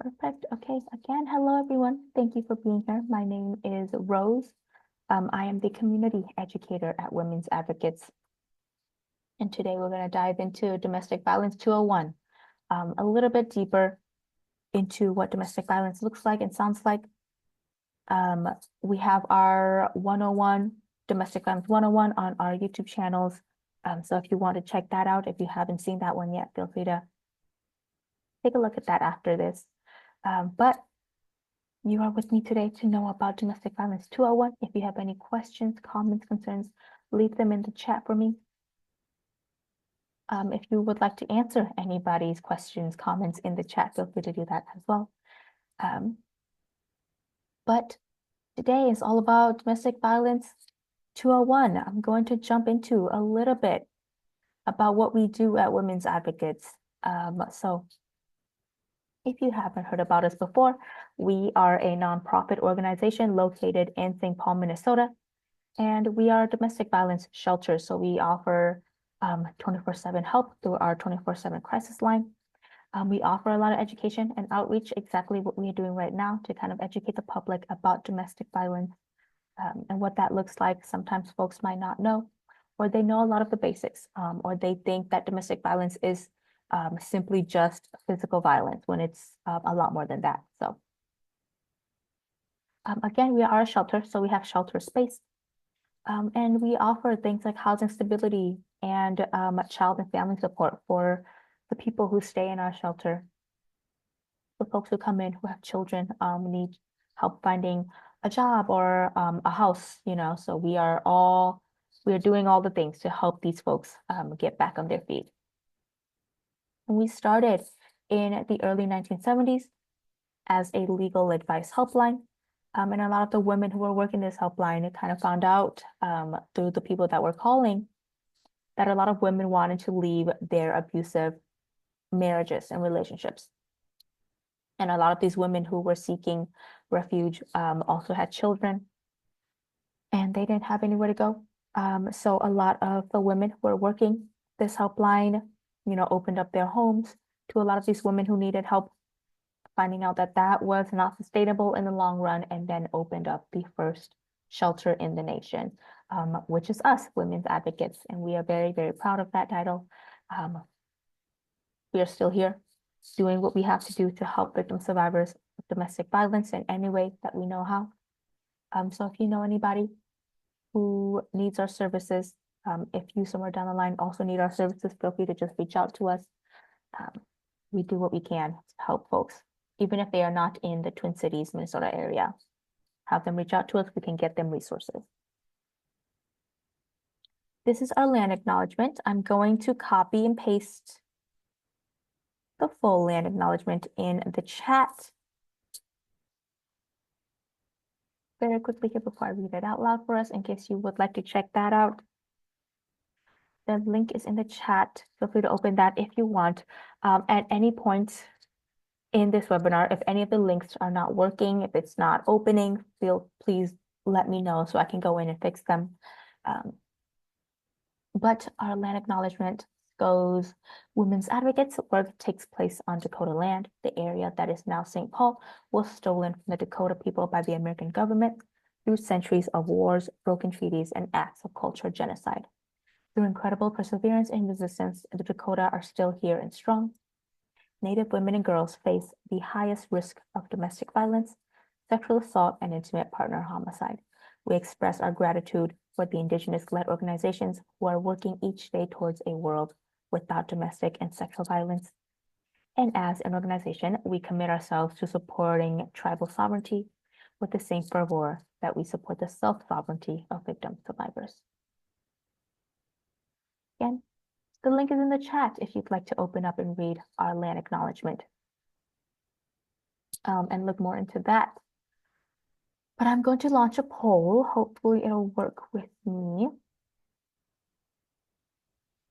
Perfect. Okay. Again, hello everyone. Thank you for being here. My name is Rose. I am the community educator at Women's Advocates. And today we're going to dive into Domestic Violence 201, a little bit deeper into what domestic violence looks like and sounds like. We have our 101, Domestic Violence 101 on our YouTube channels. So if you want to check that out, if you haven't seen that one yet, feel free to take a look at that after this. But you are with me today to know about Domestic Violence 201. If you have any questions, comments, concerns, leave them in the chat for me. If you would like to answer anybody's questions, comments in the chat, feel free to do that as well. But today is all about Domestic Violence 201. I'm going to jump into a little bit about what we do at Women's Advocates. So if you haven't heard about us before, we are a nonprofit organization located in St. Paul, Minnesota, and we are a domestic violence shelter. So we offer 24/7 help through our 24/7 crisis line. We offer a lot of education and outreach, exactly what we are doing right now to kind of educate the public about domestic violence and what that looks like. Sometimes folks might not know, or they know a lot of the basics, or they think that domestic violence is simply just physical violence when it's a lot more than that. So again, we are a shelter, so we have shelter space. And we offer things like housing stability and child and family support for the people who stay in our shelter. The folks who come in who have children need help finding a job or a house, so we are doing all the things to help these folks get back on their feet. We started in the early 1970s as a legal advice helpline. And a lot of the women who were working this helpline kind of found out through the people that were calling that a lot of women wanted to leave their abusive marriages and relationships. And a lot of these women who were seeking refuge also had children, and they didn't have anywhere to go. So a lot of the women who were working this helpline, opened up their homes to a lot of these women who needed help, finding out that that was not sustainable in the long run, and then opened up the first shelter in the nation, which is us, Women's Advocates. And we are very, very proud of that title. We are still here doing what we have to do to help victim survivors of domestic violence in any way that we know how. So if you know anybody who needs our services, if you somewhere down the line also need our services, feel free to just reach out to us. We do what we can to help folks, even if they are not in the Twin Cities, Minnesota area. Have them reach out to us, we can get them resources. This is our land acknowledgement. I'm going to copy and paste the full land acknowledgement in the chat very quickly here before I read it out loud for us, in case you would like to check that out. The link is in the chat. Feel free to open that if you want. At any point in this webinar, if any of the links are not working, if it's not opening, please let me know so I can go in and fix them. But our land acknowledgement goes: Women's Advocates work takes place on Dakota land. The area that is now St. Paul was stolen from the Dakota people by the American government through centuries of wars, broken treaties, and acts of cultural genocide. Through incredible perseverance and resistance, the Dakota are still here and strong. Native women and girls face the highest risk of domestic violence, sexual assault, and intimate partner homicide. We express our gratitude for the Indigenous-led organizations who are working each day towards a world without domestic and sexual violence. And as an organization, we commit ourselves to supporting tribal sovereignty with the same fervor that we support the self-sovereignty of victim survivors. Again, the link is in the chat if you'd like to open up and read our land acknowledgement and look more into that. But I'm going to launch a poll. Hopefully it'll work with me.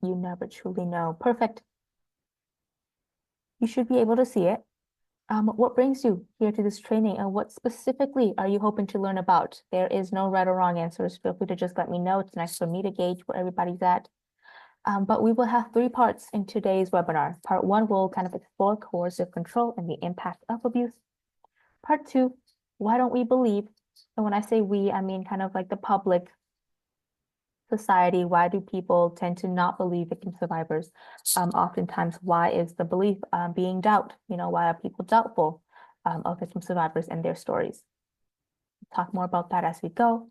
You never truly know. Perfect. You should be able to see it. What brings you here to this training, and what specifically are you hoping to learn about? There is no right or wrong answers. Feel free to just let me know. It's nice for me to gauge where everybody's at. But we will have 3 parts in today's webinar. Part 1 will kind of explore coercive control and the impact of abuse. Part 2, why don't we believe? And when I say we, I mean kind of like the public society. Why do people tend to not believe victim survivors? Oftentimes, why is the belief being doubt? Why are people doubtful of victim survivors and their stories? We'll talk more about that as we go.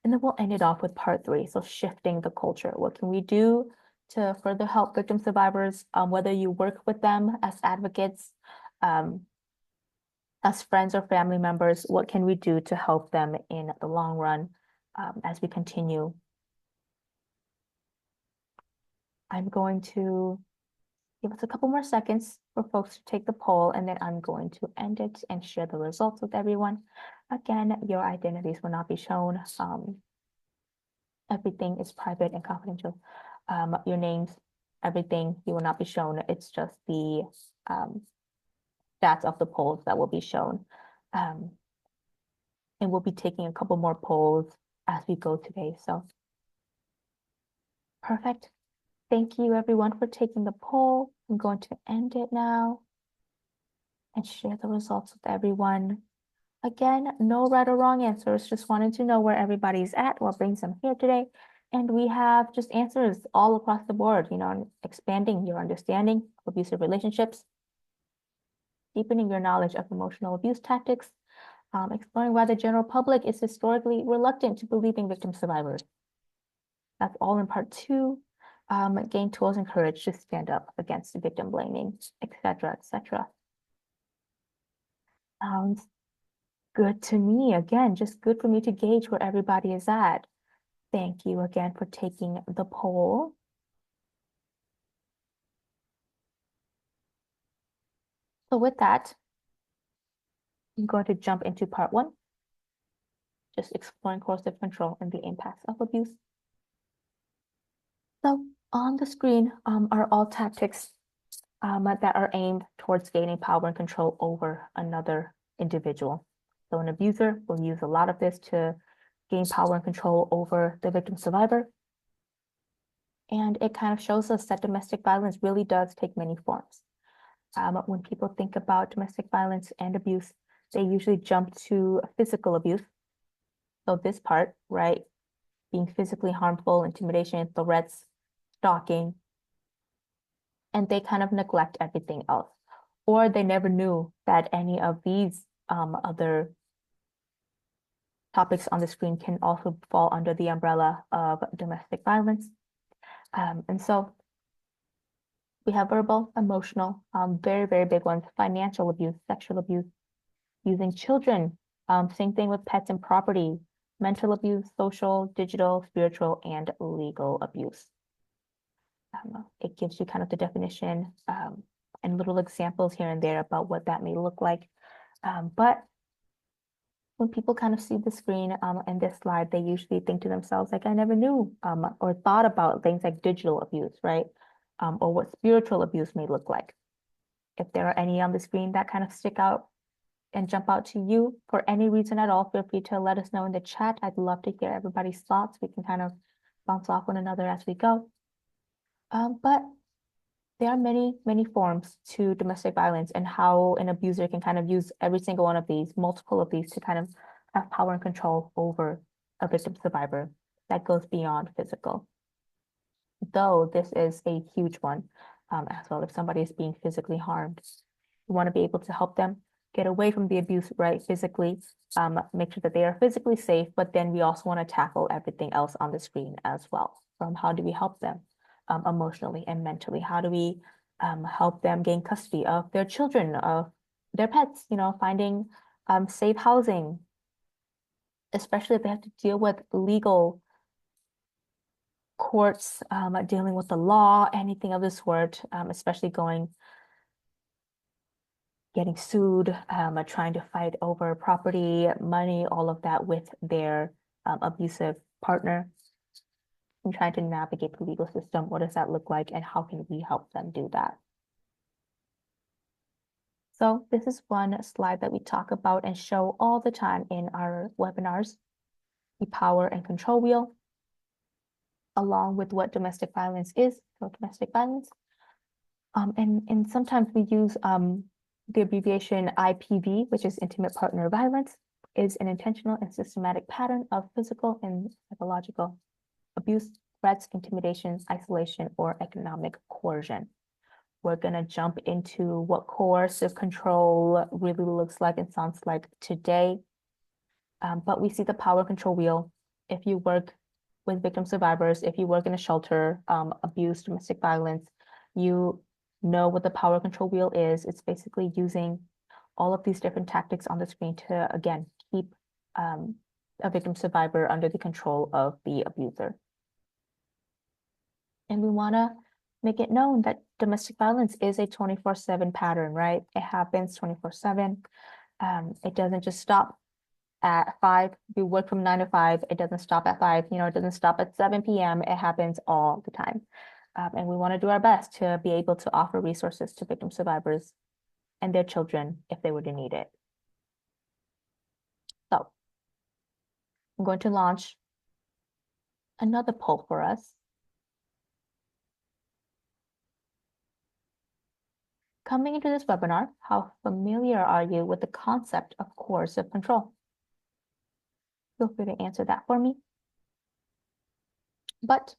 And then we'll end it off with part 3. So shifting the culture. What can we do to further help victim survivors, whether you work with them as advocates, as friends or family members, what can we do to help them in the long run as we continue? I'm going to give us a couple more seconds for folks to take the poll, and then I'm going to end it and share the results with everyone. Again, your identities will not be shown. Everything is private and confidential. Your names, everything, you will not be shown. It's just the stats of the polls that will be shown. And we'll be taking a couple more polls as we go today. So perfect. Thank you everyone for taking the poll. I'm going to end it now and share the results with everyone. Again, no right or wrong answers. Just wanted to know where everybody's at, what brings them here today. And we have just answers all across the board, expanding your understanding of abusive relationships, deepening your knowledge of emotional abuse tactics, exploring why the general public is historically reluctant to believing victim survivors. That's all in part 2. Gain tools and courage to stand up against victim blaming, etc., etc. Sounds good to me. Again, just good for me to gauge where everybody is at. Thank you again for taking the poll. So with that, I'm going to jump into part 1, just exploring coercive control and the impacts of abuse. So on the screen are all tactics that are aimed towards gaining power and control over another individual. So an abuser will use a lot of this to gain power and control over the victim survivor. And it kind of shows us that domestic violence really does take many forms. When people think about domestic violence and abuse, they usually jump to physical abuse. So this part, right, being physically harmful, intimidation, threats, stalking, and they kind of neglect everything else. Or they never knew that any of these other topics on the screen can also fall under the umbrella of domestic violence. And so we have verbal, emotional, very, very big ones, financial abuse, sexual abuse, using children, same thing with pets and property, mental abuse, social, digital, spiritual, and legal abuse. It gives you kind of the definition and little examples here and there about what that may look like. But when people kind of see the screen and this slide, they usually think to themselves, like, I never knew or thought about things like digital abuse, right? Or what spiritual abuse may look like. If there are any on the screen that kind of stick out and jump out to you for any reason at all, feel free to let us know in the chat. I'd love to hear everybody's thoughts. We can kind of bounce off one another as we go. But there are many, many forms to domestic violence and how an abuser can kind of use every single one of these, multiple of these, to kind of have power and control over a victim survivor that goes beyond physical. Though this is a huge one as well. If somebody is being physically harmed, you want to be able to help them get away from the abuse, right? Physically, make sure that they are physically safe, but then we also want to tackle everything else on the screen as well. From how do we help them emotionally and mentally? How do we help them gain custody of their children, of their pets, finding safe housing, especially if they have to deal with legal courts, dealing with the law, anything of the sort, especially getting sued, trying to fight over property, money, all of that with their abusive partner, and trying to navigate the legal system. What does that look like, and how can we help them do that? So this is one slide that we talk about and show all the time in our webinars, the power and control wheel, along with what domestic violence is. so domestic violence. And sometimes we use the abbreviation IPV, which is intimate partner violence, is an intentional and systematic pattern of physical and psychological abuse, threats, intimidation, isolation, or economic coercion. We're going to jump into what coercive control really looks like and sounds like today. But we see the power control wheel. If you work with victim survivors, if you work in a shelter, abuse, domestic violence, you know what the power control wheel is. It's basically using all of these different tactics on the screen to, again, keep a victim survivor under the control of the abuser. And we want to make it known that domestic violence is a 24/7 pattern, right? It happens 24/7. It doesn't just stop at 5. We work from 9 to 5. It doesn't stop at 5. It doesn't stop at 7 p.m. It happens all the time. And we want to do our best to be able to offer resources to victim survivors and their children if they were to need it. So I'm going to launch another poll for us. Coming into this webinar, how familiar are you with the concept of coercive control? Feel free to answer that for me. But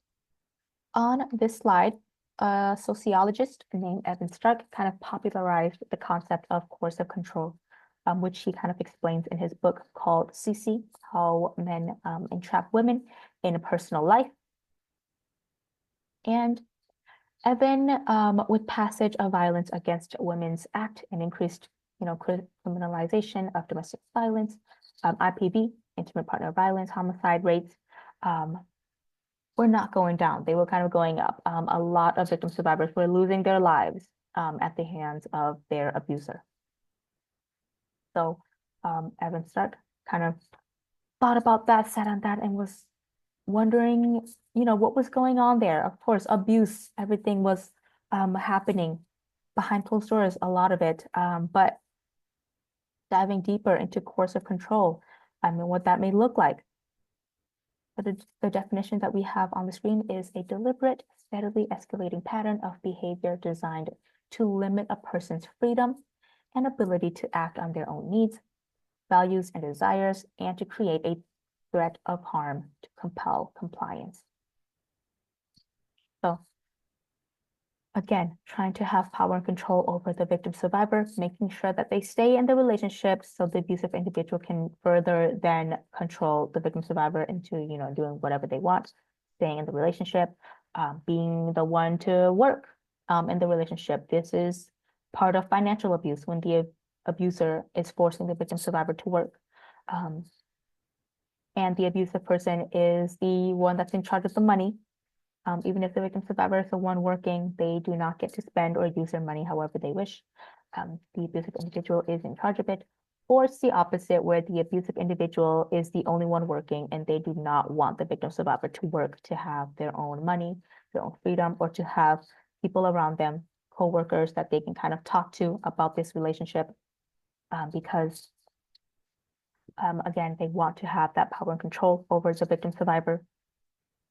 on this slide, a sociologist named Evan Stark kind of popularized the concept of coercive control, which he kind of explains in his book called CC, How Men Entrap Women in a Personal Life. And Evan, with passage of Violence Against Women's Act and increased, criminalization of domestic violence, IPV, intimate partner violence, homicide rates, were not going down. They were kind of going up. A lot of victim survivors were losing their lives at the hands of their abuser. So Evan Stark kind of thought about that, sat on that, and was wondering, what was going on there. Of course, abuse, everything was happening behind closed doors, a lot of it. But diving deeper into coercive control, what that may look like. But the definition that we have on the screen is a deliberate, steadily escalating pattern of behavior designed to limit a person's freedom and ability to act on their own needs, values, and desires, and to create a threat of harm to compel compliance. So again, trying to have power and control over the victim survivor, making sure that they stay in the relationship so the abusive individual can further then control the victim survivor into, doing whatever they want, staying in the relationship, being the one to work in the relationship. This is part of financial abuse when the abuser is forcing the victim survivor to work. And the abusive person is the one that's in charge of the money. Even if the victim survivor is the one working, they do not get to spend or use their money however they wish. The abusive individual is in charge of it. Or it's the opposite, where the abusive individual is the only one working and they do not want the victim survivor to work to have their own money, their own freedom, or to have people around them, co-workers that they can kind of talk to about this relationship because again, they want to have that power and control over the victim survivor.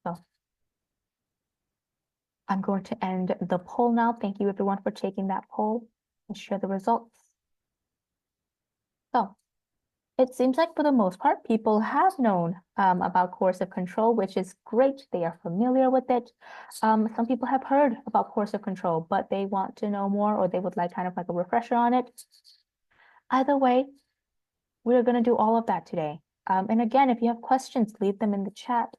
So I'm going to end the poll now. Thank you everyone for taking that poll and share the results. So it seems like for the most part, people have known about coercive control, which is great. They are familiar with it. Some people have heard about coercive control, but they want to know more or they would like kind of like a refresher on it. Either way, we're going to do all of that today. And again, if you have questions, leave them in the chat.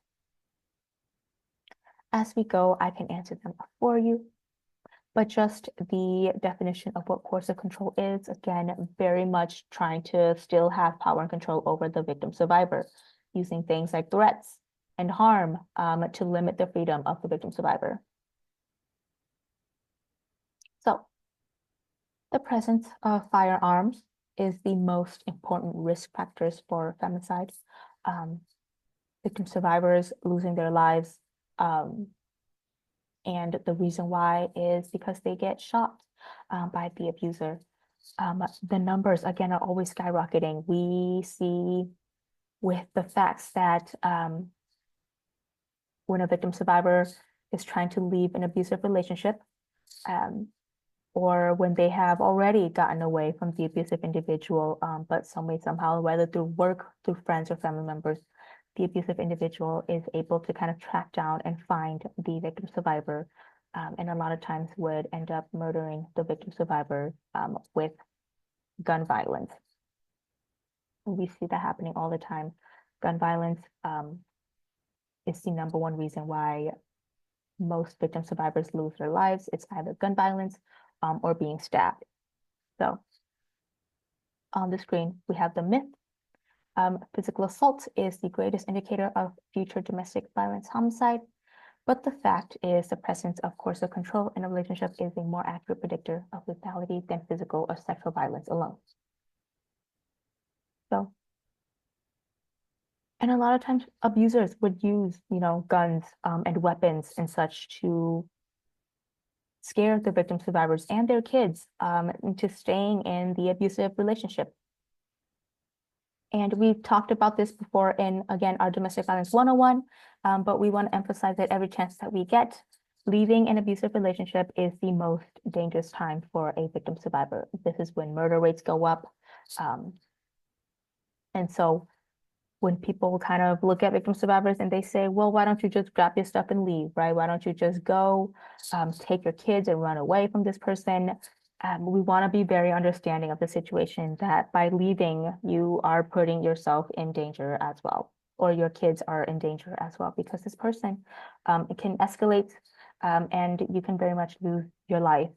As we go, I can answer them for you. But just the definition of what coercive control is, again, very much trying to still have power and control over the victim survivor, using things like threats and harm to limit the freedom of the victim survivor. So the presence of firearms is the most important risk factors for femicide. Victim survivors losing their lives, and the reason why is because they get shot by the abuser. The numbers, again, are always skyrocketing. We see with the facts that when a victim survivor is trying to leave an abusive relationship, or when they have already gotten away from the abusive individual, but some way, somehow, whether through work, through friends or family members, the abusive individual is able to kind of track down and find the victim survivor, and a lot of times would end up murdering the victim survivor with gun violence. We see that happening all the time. Gun violence is the number one reason why most victim survivors lose their lives. It's either gun violence or being stabbed. So on the screen, we have the myth. Physical assault is the greatest indicator of future domestic violence homicide, but the fact is the presence of coercive control in a relationship is a more accurate predictor of lethality than physical or sexual violence alone. So, and a lot of times abusers would use, guns and weapons and such to scare the victim survivors and their kids into staying in the abusive relationship. And we've talked about this before in, again, our Domestic Violence 101, but we want to emphasize that every chance that we get, leaving an abusive relationship is the most dangerous time for a victim survivor. This is when murder rates go up. And so when people kind of look at victim survivors and they say, well, why don't you just grab your stuff and leave, right? Why don't you just go take your kids and run away from this person? We want to be very understanding of the situation that by leaving, you are putting yourself in danger as well, or your kids are in danger as well, because this person, it can escalate and you can very much lose your life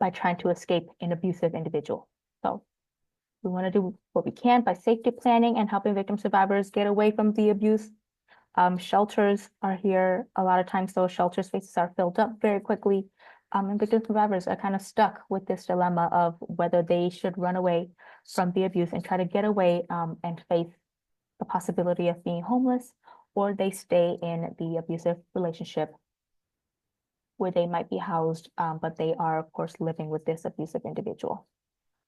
by trying to escape an abusive individual. So we want to do what we can by safety planning and helping victim survivors get away from the abuse. Shelters are here. A lot of times those shelter spaces are filled up very quickly. And victim survivors are kind of stuck with this dilemma of whether they should run away from the abuse and try to get away and face the possibility of being homeless, or they stay in the abusive relationship where they might be housed, but they are, of course, living with this abusive individual.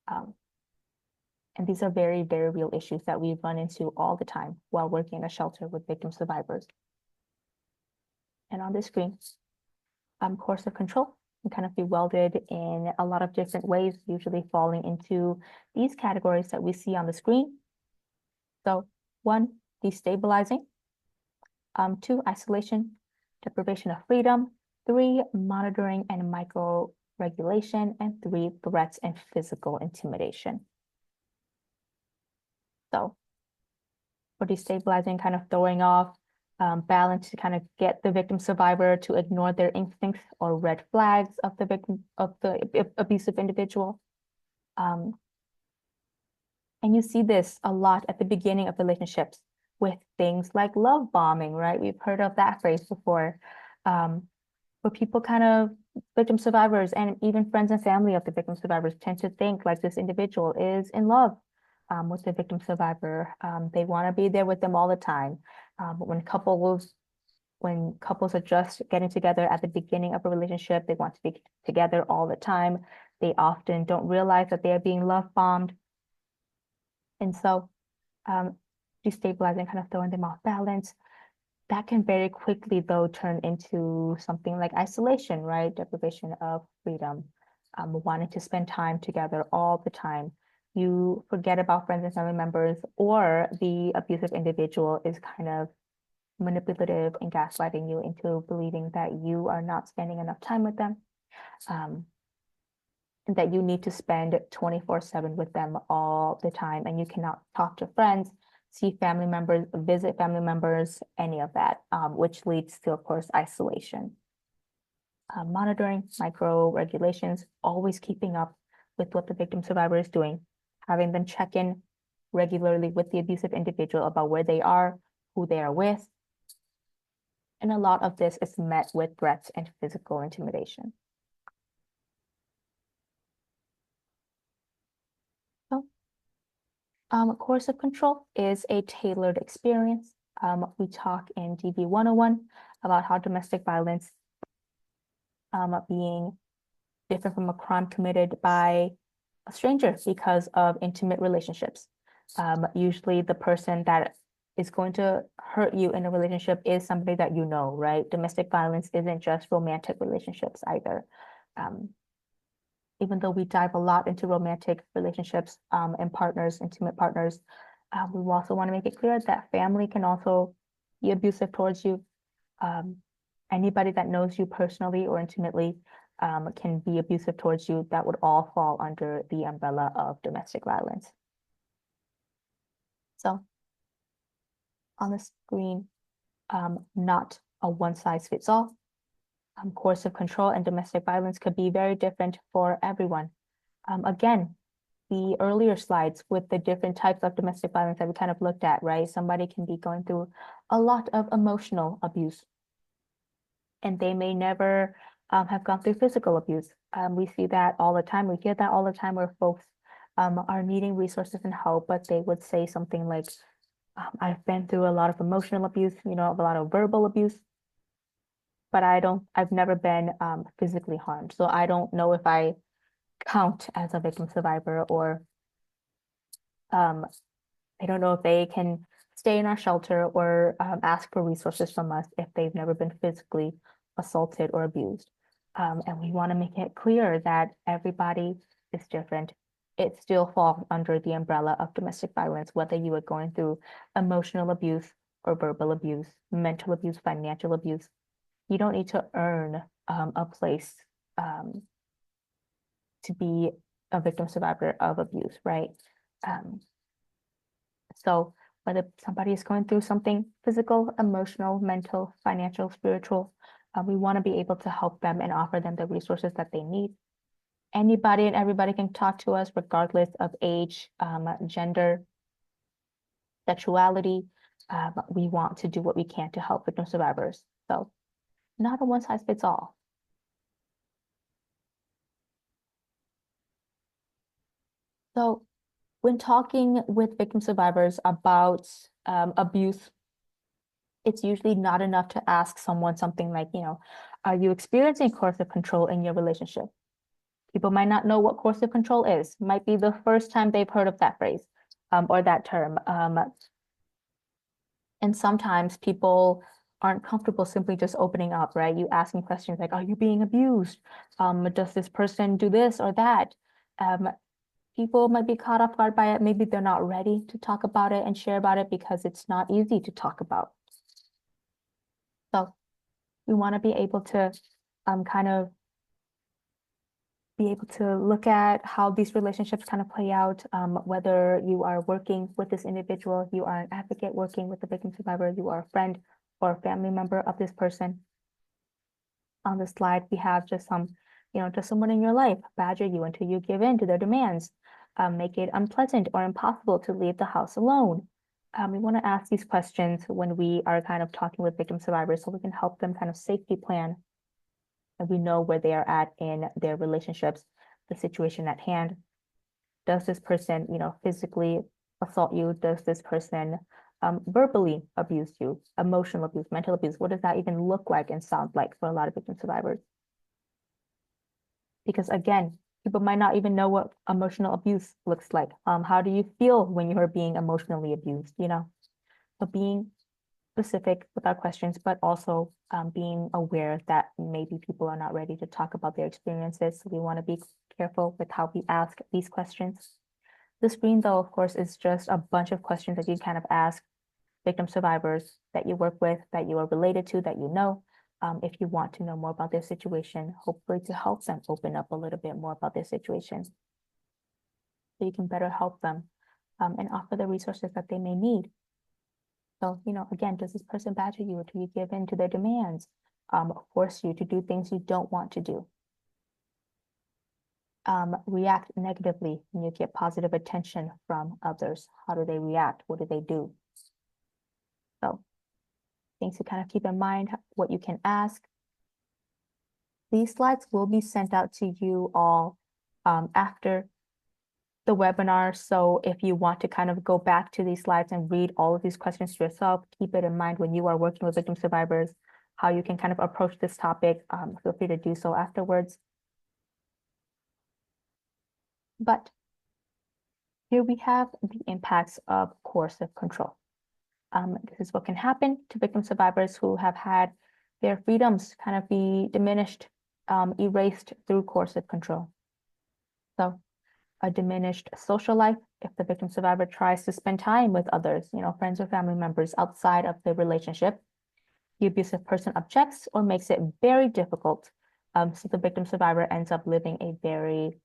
And these are very, very real issues that we run into all the time while working in a shelter with victim survivors. And on this screen, coercive control can kind of be welded in a lot of different ways, usually falling into these categories that we see on the screen. So 1, destabilizing. 2, isolation, deprivation of freedom. 3, monitoring and micro-regulation. And 3, threats and physical intimidation. So for destabilizing, kind of throwing off balance to kind of get the victim survivor to ignore their instincts or red flags of the victim, of the abusive individual. And you see this a lot at the beginning of relationships with things like love bombing, right? We've heard of that phrase before, where people kind of, victim survivors and even friends and family of the victim survivors tend to think like this individual is in love with the victim survivor. They want to be there with them all the time. But when couples are just getting together at the beginning of a relationship, they want to be together all the time. They often don't realize that they are being love bombed. And so destabilizing, kind of throwing them off balance, that can very quickly, though, turn into something like isolation, right? Deprivation of freedom, wanting to spend time together all the time. You forget about friends and family members, or the abusive individual is kind of manipulative and gaslighting you into believing that you are not spending enough time with them, and that you need to spend 24/7 with them all the time, and you cannot talk to friends, see family members, visit family members, any of that, which leads to, of course, isolation. Monitoring, micro regulations, always keeping up with what the victim survivor is doing, having them check in regularly with the abusive individual about where they are, who they are with. And a lot of this is met with threats and physical intimidation. So, coercive control is a tailored experience. We talk in DV 101 about how domestic violence being different from a crime committed by a stranger because of intimate relationships. Usually the person that is going to hurt you in a relationship is somebody that you know, right? Domestic violence isn't just romantic relationships either. Even though we dive a lot into romantic relationships and partners, intimate partners, we also want to make it clear that family can also be abusive towards you. Anybody that knows you personally or intimately can be abusive towards you. That would all fall under the umbrella of domestic violence. So on the screen, not a one size fits all. Coercive control and domestic violence could be very different for everyone. Again, the earlier slides with the different types of domestic violence that we kind of looked at, right? Somebody can be going through a lot of emotional abuse, and they may never have gone through physical abuse. We see that all the time. We hear that all the time where folks are needing resources and help, but they would say something like, I've been through a lot of emotional abuse, a lot of verbal abuse, but I've never been physically harmed. So I don't know if I count as a victim survivor, or I don't know if they can stay in our shelter or ask for resources from us if they've never been physically assaulted or abused. And we want to make it clear that everybody is different. It still falls under the umbrella of domestic violence, whether you are going through emotional abuse or verbal abuse, mental abuse, financial abuse. You don't need to earn a place to be a victim survivor of abuse, right? So whether somebody is going through something physical, emotional, mental, financial, spiritual, we want to be able to help them and offer them the resources that they need. Anybody and everybody can talk to us regardless of age, gender, sexuality. We want to do what we can to help victim survivors. So not a one size fits all. So when talking with victim survivors about abuse, it's usually not enough to ask someone something like, are you experiencing coercive control in your relationship? People might not know what coercive control is. Might be the first time they've heard of that phrase or that term. And sometimes people aren't comfortable simply just opening up, right? You asking questions like, are you being abused? Does this person do this or that? People might be caught off guard by it. Maybe they're not ready to talk about it and share about it because it's not easy to talk about. So we want to be able to kind of be able to look at how these relationships kind of play out, whether you are working with this individual, you are an advocate working with the victim survivor, you are a friend or a family member of this person. On the slide, we have just just someone in your life badger you until you give in to their demands, make it unpleasant or impossible to leave the house alone. We want to ask these questions when we are kind of talking with victim survivors so we can help them kind of safety plan and we know where they are at in their relationships, the situation at hand. Does this person, physically assault you? Does this person verbally abuse you? Emotional abuse, mental abuse? What does that even look like and sound like for a lot of victim survivors? Because again, people might not even know what emotional abuse looks like. How do you feel when you're being emotionally abused? So being specific with our questions, but also being aware that maybe people are not ready to talk about their experiences. So we want to be careful with how we ask these questions. The screen, though, of course, is just a bunch of questions that you kind of ask victim survivors that you work with, that you are related to, that you know, if you want to know more about their situation, hopefully to help them open up a little bit more about their situation. So you can better help them and offer the resources that they may need. So, again, does this person badger you or do you give in to their demands, force you to do things you don't want to do? React negatively when you get positive attention from others. How do they react? What do they do? So things to kind of keep in mind, what you can ask. These slides will be sent out to you all after the webinar. So if you want to kind of go back to these slides and read all of these questions to yourself, keep it in mind when you are working with victim survivors, how you can kind of approach this topic. Feel free to do so afterwards. But here we have the impacts of coercive control. This is what can happen to victim survivors who have had their freedoms kind of be diminished, erased through coercive control. So a diminished social life if the victim survivor tries to spend time with others, friends or family members outside of the relationship. The abusive person objects or makes it very difficult. So the victim survivor ends up living a very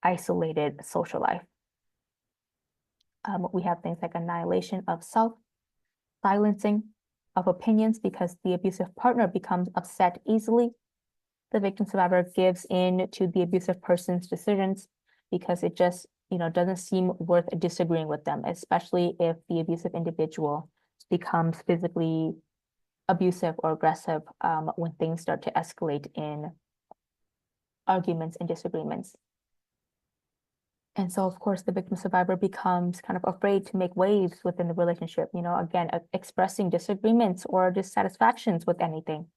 isolated social life. We have things like annihilation of self, silencing of opinions because the abusive partner becomes upset easily. The victim survivor gives in to the abusive person's decisions because it just, doesn't seem worth disagreeing with them, especially if the abusive individual becomes physically abusive or aggressive when things start to escalate in arguments and disagreements. And so, of course, the victim survivor becomes kind of afraid to make waves within the relationship, again, expressing disagreements or dissatisfactions with anything.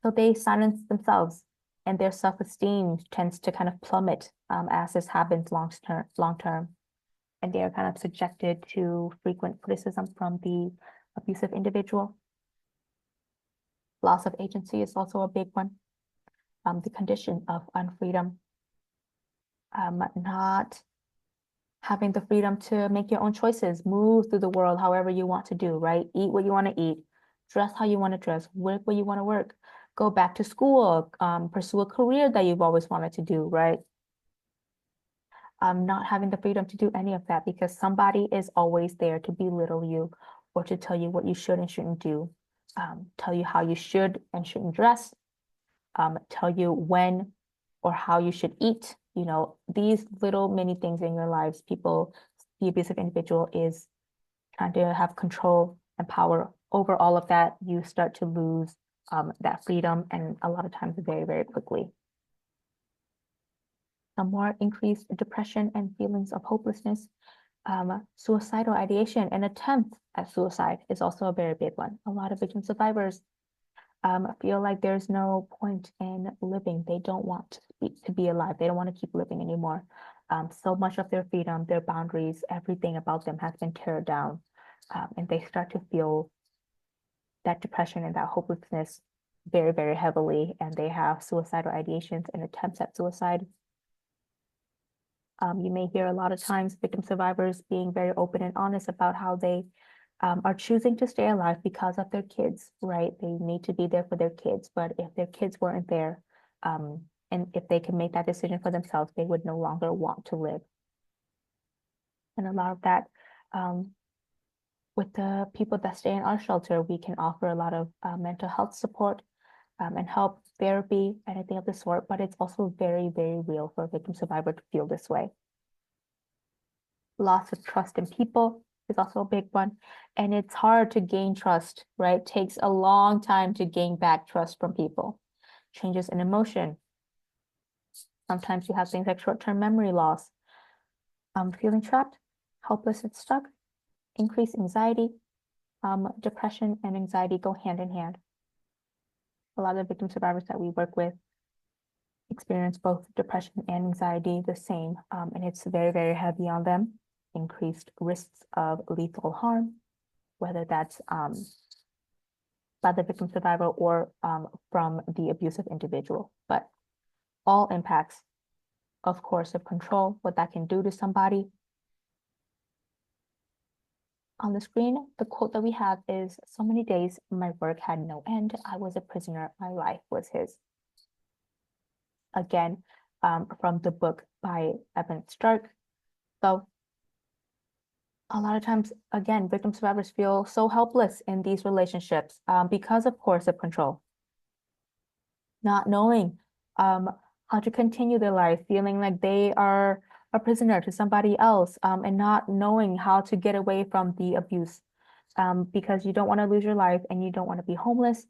So they silence themselves and their self-esteem tends to kind of plummet as this happens long term. And they are kind of subjected to frequent criticism from the abusive individual. Loss of agency is also a big one. The condition of unfreedom, not having the freedom to make your own choices, move through the world however you want to do, right? Eat what you want to eat, dress how you want to dress, work where you want to work, go back to school, pursue a career that you've always wanted to do, right? Not having the freedom to do any of that because somebody is always there to belittle you or to tell you what you should and shouldn't do, tell you how you should and shouldn't dress, tell you when or how you should eat. These little mini things in your lives, the abusive individual is trying to have control and power over all of that. You start to lose that freedom, and a lot of times very, very quickly. Some more increased depression and feelings of hopelessness. Suicidal ideation and attempt at suicide is also a very big one. A lot of victim survivors feel like there's no point in living. They don't want to be alive. They don't want to keep living anymore. So much of their freedom, their boundaries, everything about them has been teared down. And they start to feel that depression and that hopelessness very, very heavily. And they have suicidal ideations and attempts at suicide. You may hear a lot of times victim survivors being very open and honest about how they are choosing to stay alive because of their kids, right? They need to be there for their kids, but if their kids weren't there, and if they can make that decision for themselves, they would no longer want to live. And a lot of that, with the people that stay in our shelter, we can offer a lot of mental health support and help, therapy, anything of the sort, but it's also very, very real for a victim survivor to feel this way. Loss of trust in people is also a big one. And it's hard to gain trust, right? It takes a long time to gain back trust from people. Changes in emotion. Sometimes you have things like short-term memory loss, feeling trapped, helpless and stuck, increased anxiety. Depression and anxiety go hand in hand. A lot of victim survivors that we work with experience both depression and anxiety the same, and it's very, very heavy on them. Increased risks of lethal harm, whether that's by the victim survivor or from the abusive individual. But all impacts, of course, of control, what that can do to somebody. On the screen, the quote that we have is, "So many days my work had no end. I was a prisoner. My life was his." Again, from the book by Evan Stark. So a lot of times, again, victim survivors feel so helpless in these relationships because of coercive control. Not knowing how to continue their life, feeling like they are a prisoner to somebody else, and not knowing how to get away from the abuse because you don't want to lose your life and you don't want to be homeless,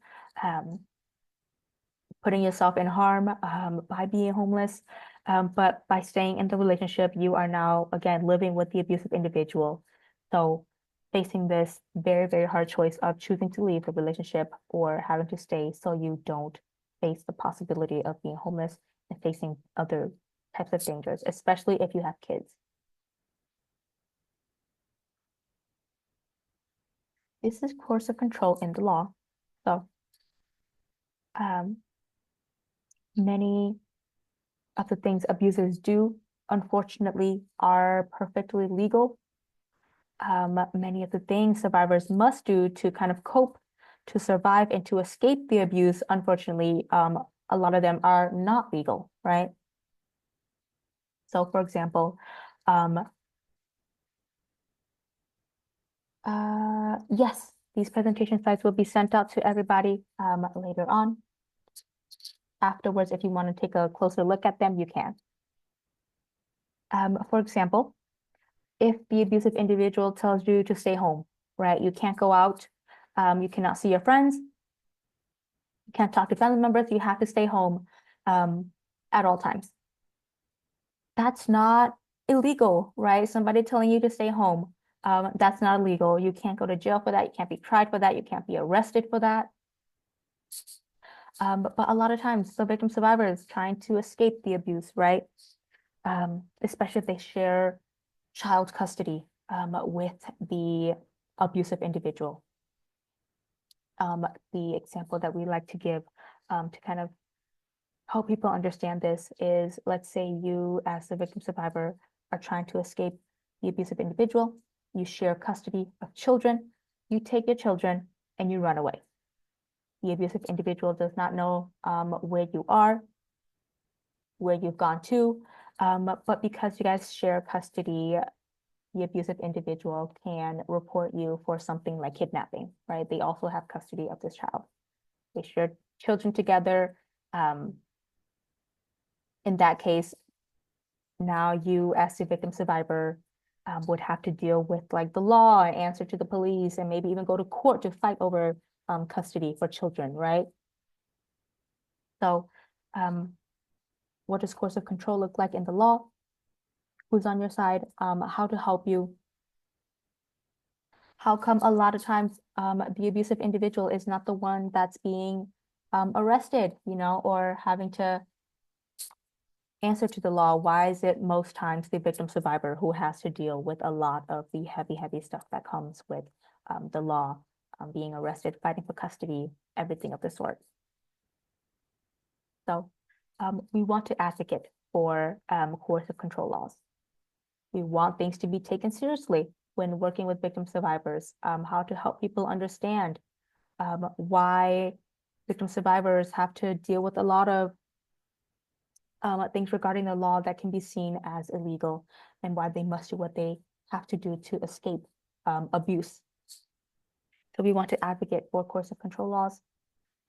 putting yourself in harm by being homeless. But by staying in the relationship, you are now, again, living with the abusive individual. So facing this very, very hard choice of choosing to leave the relationship or having to stay so you don't face the possibility of being homeless and facing other types of dangers, especially if you have kids. This is coercive control in the law. So many of the things abusers do, unfortunately, are perfectly legal. Many of the things survivors must do to kind of cope, to survive, and to escape the abuse, unfortunately, a lot of them are not legal, right? So, for example, yes, these presentation slides will be sent out to everybody later on. Afterwards, if you want to take a closer look at them, you can. For example, if the abusive individual tells you to stay home, right? You can't go out, you cannot see your friends, you can't talk to family members, you have to stay home at all times. That's not illegal, right? Somebody telling you to stay home, that's not illegal. You can't go to jail for that, you can't be tried for that, you can't be arrested for that. But a lot of times, the victim survivors trying to escape the abuse, right? Especially if they share child custody with the abusive individual. The example that we like to give to kind of help people understand this is, let's say you as the victim survivor are trying to escape the abusive individual, you share custody of children, you take your children and you run away. The abusive individual does not know where you are, where you've gone to, but because you guys share custody, the abusive individual can report you for something like kidnapping, right? They also have custody of this child. They share children together. In that case, now you as the victim survivor would have to deal with like the law and answer to the police and maybe even go to court to fight over custody for children, right? So what does coercive control look like in the law? Who's on your side? How to help you? How come a lot of times the abusive individual is not the one that's being arrested, you know, or having to answer to the law? Why is it most times the victim survivor who has to deal with a lot of the heavy stuff that comes with the law, being arrested, fighting for custody, everything of the sort? So we want to advocate for coercive control laws. We want things to be taken seriously when working with victim survivors, how to help people understand why victim survivors have to deal with a lot of things regarding the law that can be seen as illegal and why they must do what they have to do to escape abuse. So we want to advocate for coercive control laws,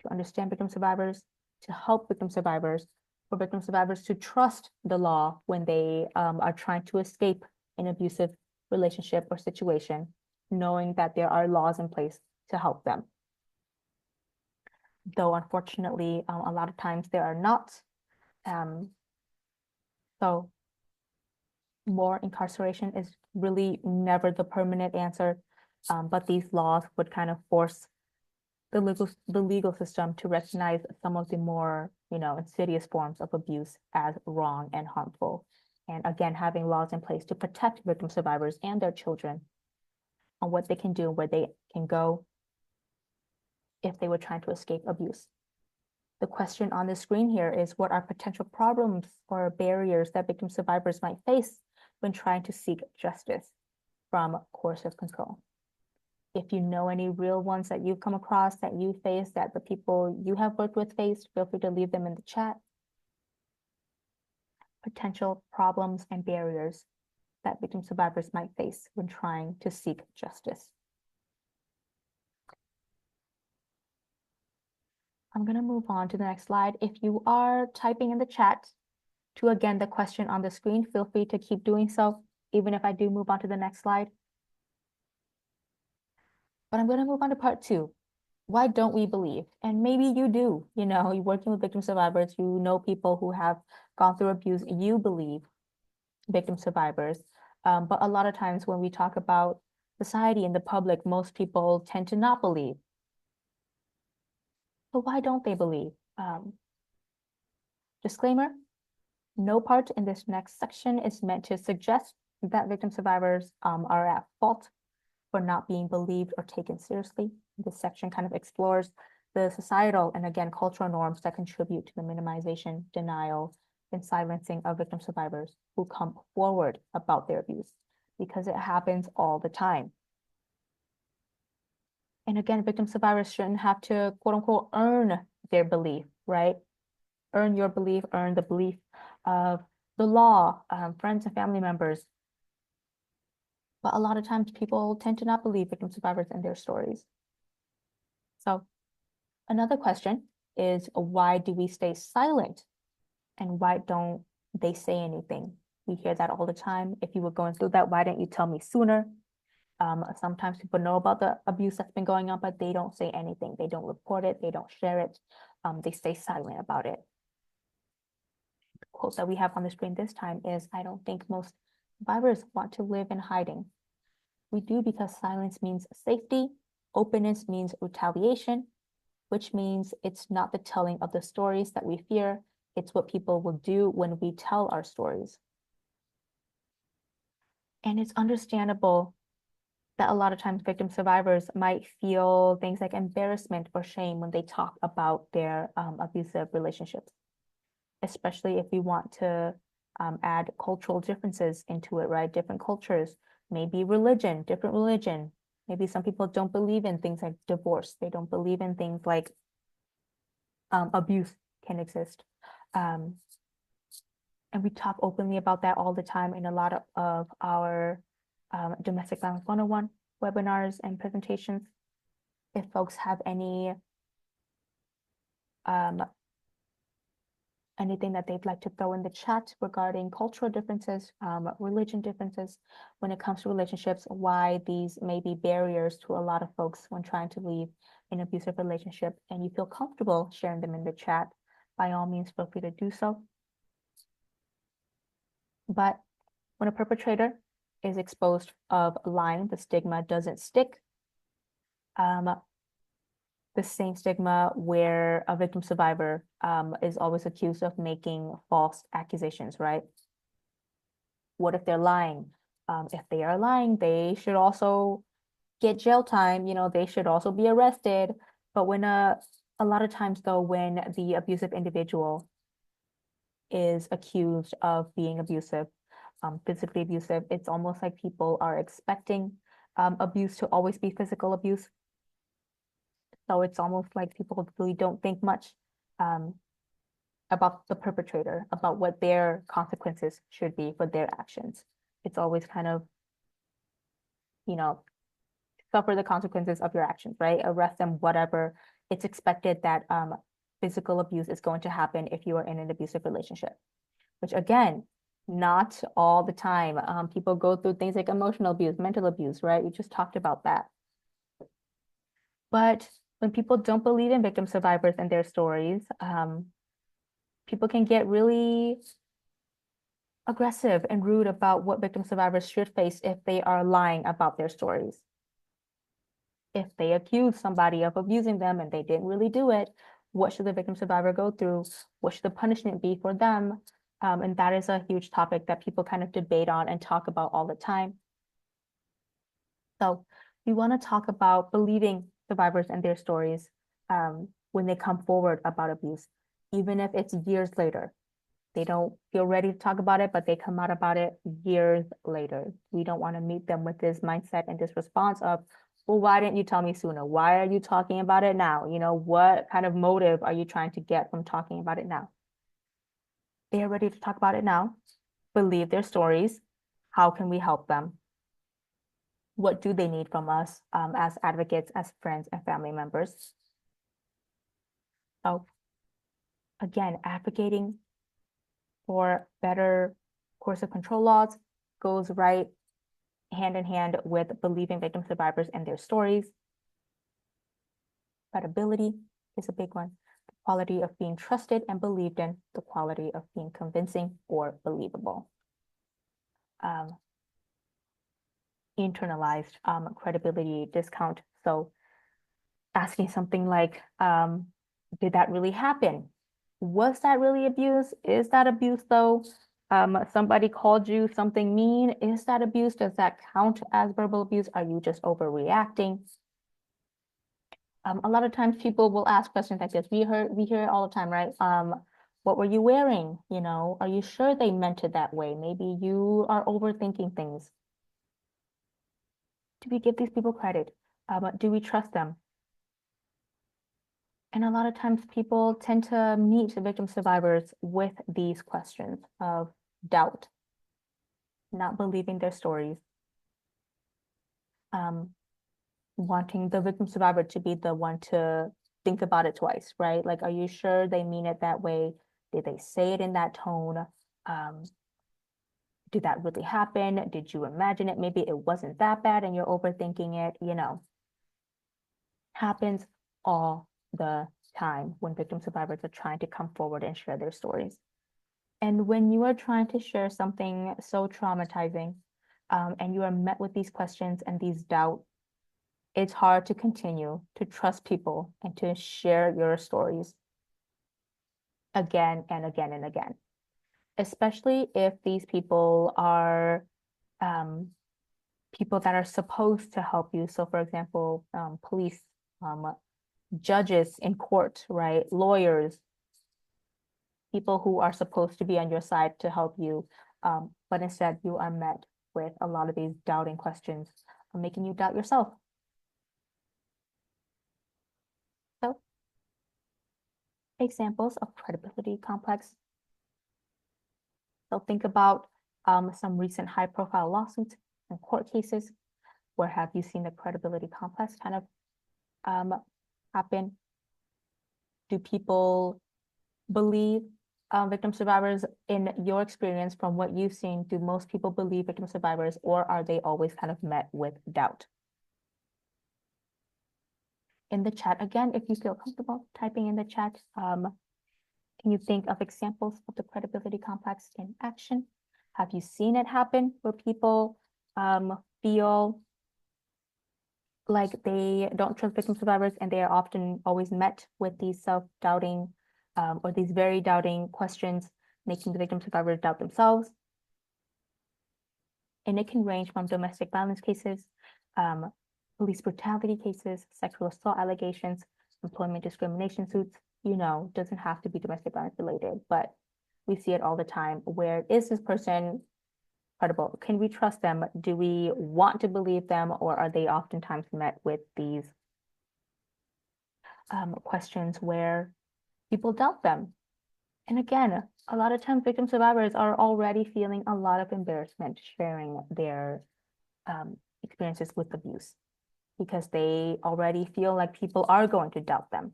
to understand victim survivors, to help victim survivors, for victim survivors to trust the law when they are trying to escape an abusive relationship or situation, knowing that there are laws in place to help them. Though unfortunately, a lot of times there are not. So more incarceration is really never the permanent answer, but these laws would kind of force the legal system to recognize some of the more, you know, insidious forms of abuse as wrong and harmful. And again, having laws in place to protect victim survivors and their children on what they can do, where they can go if they were trying to escape abuse. The question on the screen here is, what are potential problems or barriers that victim survivors might face when trying to seek justice from coercive control? If you know any real ones that you've come across, that you face, that the people you have worked with face, feel free to leave them in the chat. Potential problems and barriers that victim survivors might face when trying to seek justice. I'm going to move on to the next slide. If you are typing in the chat to, again, the question on the screen, feel free to keep doing so, even if I do move on to the next slide. But I'm going to move on to part 2. Why don't we believe? And maybe you do, you know, you're working with victim survivors, you know people who have gone through abuse, you believe victim survivors. But a lot of times when we talk about society and the public, most people tend to not believe. So why don't they believe? Disclaimer, no part in this next section is meant to suggest that victim survivors are at fault for not being believed or taken seriously. This section kind of explores the societal and again, cultural norms that contribute to the minimization, denial, and silencing of victim survivors who come forward about their abuse, because it happens all the time. And again, victim survivors shouldn't have to, quote unquote, earn their belief, right? Earn your belief, earn the belief of the law, friends and family members. But a lot of times people tend to not believe victim survivors and their stories. So another question is, why do we stay silent? And why don't they say anything? We hear that all the time. If you were going through that, why didn't you tell me sooner? Sometimes people know about the abuse that's been going on, but they don't say anything. They don't report it. They don't share it. They stay silent about it. The quote that we have on the screen this time is, I don't think most survivors want to live in hiding. We do because silence means safety. Openness means retaliation, which means it's not the telling of the stories that we fear. It's what people will do when we tell our stories. And it's understandable that a lot of times victim survivors might feel things like embarrassment or shame when they talk about their abusive relationships, especially if we want to add cultural differences into it, right? Different cultures, maybe religion, different religion. Maybe some people don't believe in things like divorce. They don't believe in things like abuse can exist. And we talk openly about that all the time in a lot of our domestic violence 101 webinars and presentations. If folks have anything that they'd like to throw in the chat regarding cultural differences, religion differences when it comes to relationships, why these may be barriers to a lot of folks when trying to leave an abusive relationship, and you feel comfortable sharing them in the chat, by all means, feel free to do so. But when a perpetrator is exposed of lying, the stigma doesn't stick. The same stigma where a victim survivor is always accused of making false accusations, right? What if they're lying? If they are lying, they should also get jail time, they should also be arrested. But when a lot of times though, when the abusive individual is accused of being abusive, physically abusive, it's almost like people are expecting abuse to always be physical abuse. So it's almost like people really don't think much about the perpetrator, about what their consequences should be for their actions. It's always kind of, suffer the consequences of your actions, right? Arrest them, whatever. It's expected that physical abuse is going to happen if you are in an abusive relationship, which again, not all the time. People go through things like emotional abuse, mental abuse, right? We just talked about that. But when people don't believe in victim survivors and their stories, people can get really aggressive and rude about what victim survivors should face if they are lying about their stories. If they accuse somebody of abusing them and they didn't really do it, what should the victim survivor go through? What should the punishment be for them? And that is a huge topic that people kind of debate on and talk about all the time. So we want to talk about believing survivors and their stories when they come forward about abuse, even if it's years later. They don't feel ready to talk about it, but they come out about it years later. We don't want to meet them with this mindset and this response of, well, why didn't you tell me sooner? Why are you talking about it now? What kind of motive are you trying to get from talking about it now? They are ready to talk about it now, believe their stories. How can we help them? What do they need from us as advocates, as friends and family members? So again, advocating for better coercive control laws goes right hand in hand with believing victim survivors and their stories. Credibility is a big one. The quality of being trusted and believed in, the quality of being convincing or believable. Internalized credibility discount. So asking something like, did that really happen? Was that really abuse? Is that abuse though? Somebody called you something mean. Is that abuse? Does that count as verbal abuse? Are you just overreacting? A lot of times people will ask questions like this. We hear it all the time, right? What were you wearing? You know, are you sure they meant it that way? Maybe you are overthinking things. Do we give these people credit? Do we trust them? And a lot of times people tend to meet the victim survivors with these questions of doubt, not believing their stories, um, wanting the victim survivor to be the one to think about it twice, right? Like, are you sure they mean it that way? Did they say it in that tone? Um, did that really happen? Did you imagine it? Maybe it wasn't that bad and you're overthinking it, you know. Happens all the time when victim survivors are trying to come forward and share their stories. And when you are trying to share something so traumatizing, and you are met with these questions and these doubt, it's hard to continue to trust people and to share your stories again and again and again, especially if these people are um, people that are supposed to help you. So, for example, police, judges in court, right? Lawyers, people who are supposed to be on your side to help you. But instead, you are met with a lot of these doubting questions, making you doubt yourself. So, examples of credibility complex. So, think about some recent high profile lawsuits and court cases. Where have you seen the credibility complex kind of happen? Do people believe victim survivors? In your experience, from what you've seen, do most people believe victim survivors, or are they always kind of met with doubt? In the chat, again, if you feel comfortable typing in the chat, can you think of examples of the credibility complex in action? Have you seen it happen where people feel like they don't trust victim survivors and they are often always met with these self-doubting or these very doubting questions, making the victim survivors doubt themselves? And it can range from domestic violence cases, police brutality cases, sexual assault allegations, employment discrimination suits. You know, doesn't have to be domestic violence related, but we see it all the time. Where is this person credible? Can we trust them? Do we want to believe them, or are they oftentimes met with these questions where people doubt them? And again, a lot of times victim survivors are already feeling a lot of embarrassment sharing their experiences with abuse because they already feel like people are going to doubt them.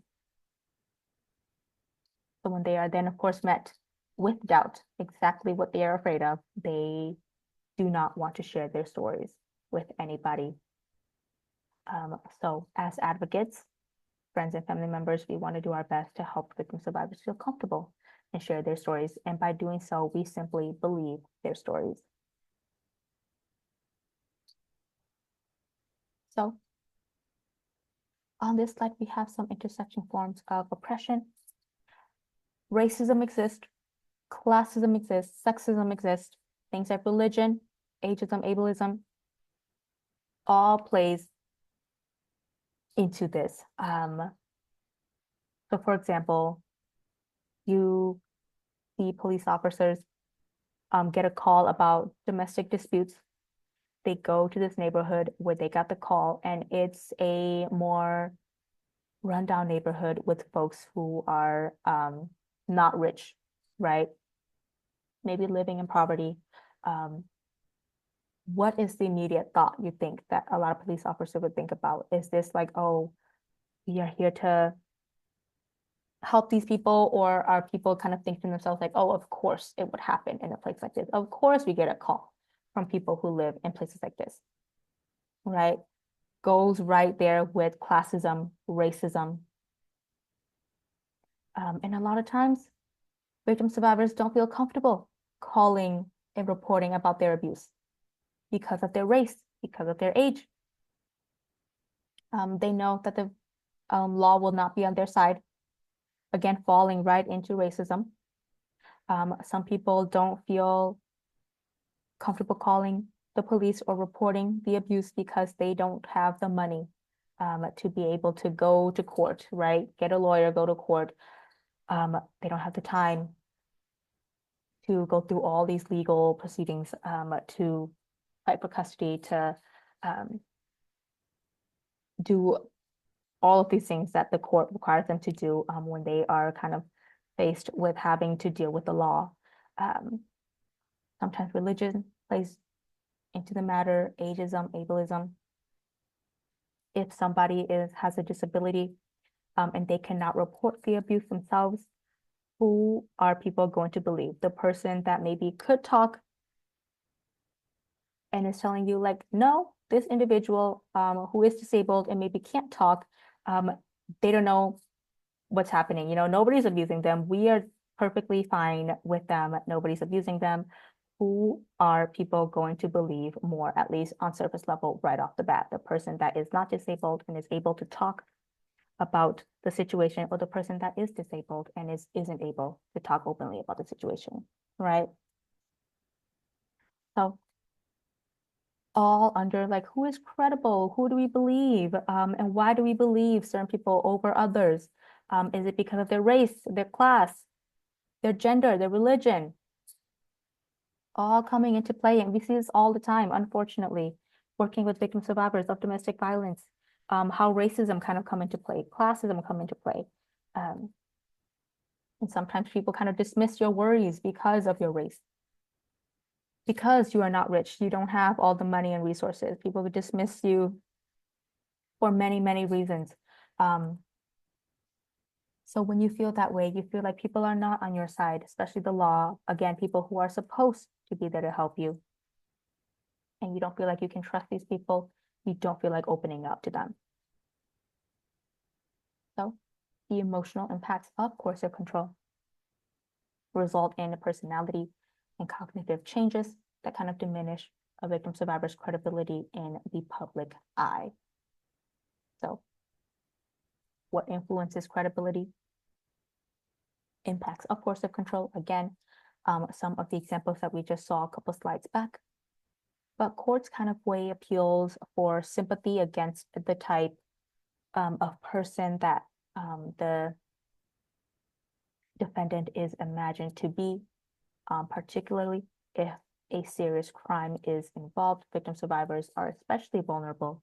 So when they are then, of course, met with doubt, exactly what they are afraid of, they do not want to share their stories with anybody. So as advocates, friends and family members, we want to do our best to help victim survivors feel comfortable and share their stories. And by doing so, we simply believe their stories. So on this slide, we have some intersection forms of oppression. Racism exists, classism exists, sexism exists, things like religion, ageism, ableism, all plays into this. So for example, you see police officers get a call about domestic disputes. They go to this neighborhood where they got the call, and it's a more rundown neighborhood with folks who are not rich, right? Maybe living in poverty. What is the immediate thought you think that a lot of police officers would think about? Is this like, oh, we are here to help these people, or are people kind of thinking to themselves like, oh, of course it would happen in a place like this. Of course we get a call from people who live in places like this, right? Goes right there with classism, racism. And a lot of times victim survivors don't feel comfortable calling and reporting about their abuse because of their race, because of their age. They know that the law will not be on their side, again, falling right into racism. Some people don't feel comfortable calling the police or reporting the abuse because they don't have the money to be able to go to court, right? Get a lawyer, go to court. They don't have the time to go through all these legal proceedings to fight for custody, to do all of these things that the court requires them to do when they are kind of faced with having to deal with the law. Um, Sometimes religion plays into the matter, ageism, ableism. If somebody has a disability and they cannot report the abuse themselves, who are people going to believe? The person that maybe could talk and is telling you like, no, this individual who is disabled and maybe can't talk, they don't know what's happening. You know, nobody's abusing them. We are perfectly fine with them. Nobody's abusing them. Who are people going to believe more, at least on surface level, right off the bat? The person that is not disabled and is able to talk about the situation, or the person that is disabled and isn't able to talk openly about the situation, right? So all under like, who is credible? Who do we believe? And why do we believe certain people over others? Is it because of their race, their class, their gender, their religion? All coming into play. And we see this all the time, unfortunately, working with victim survivors of domestic violence, how racism kind of come into play, classism come into play. And sometimes people kind of dismiss your worries because of your race. Because you are not rich, you don't have all the money and resources. People would dismiss you for many, many reasons. So when you feel that way, you feel like people are not on your side, especially the law. Again, people who are supposed to be there to help you. And you don't feel like you can trust these people. You don't feel like opening up to them. So the emotional impacts of coercive control result in personality and cognitive changes that kind of diminish a victim survivor's credibility in the public eye. So what influences credibility? Impacts of coercive control. Again, some of the examples that we just saw a couple slides back. But courts kind of weigh appeals for sympathy against the type of person that the defendant is imagined to be, particularly if a serious crime is involved. Victim survivors are especially vulnerable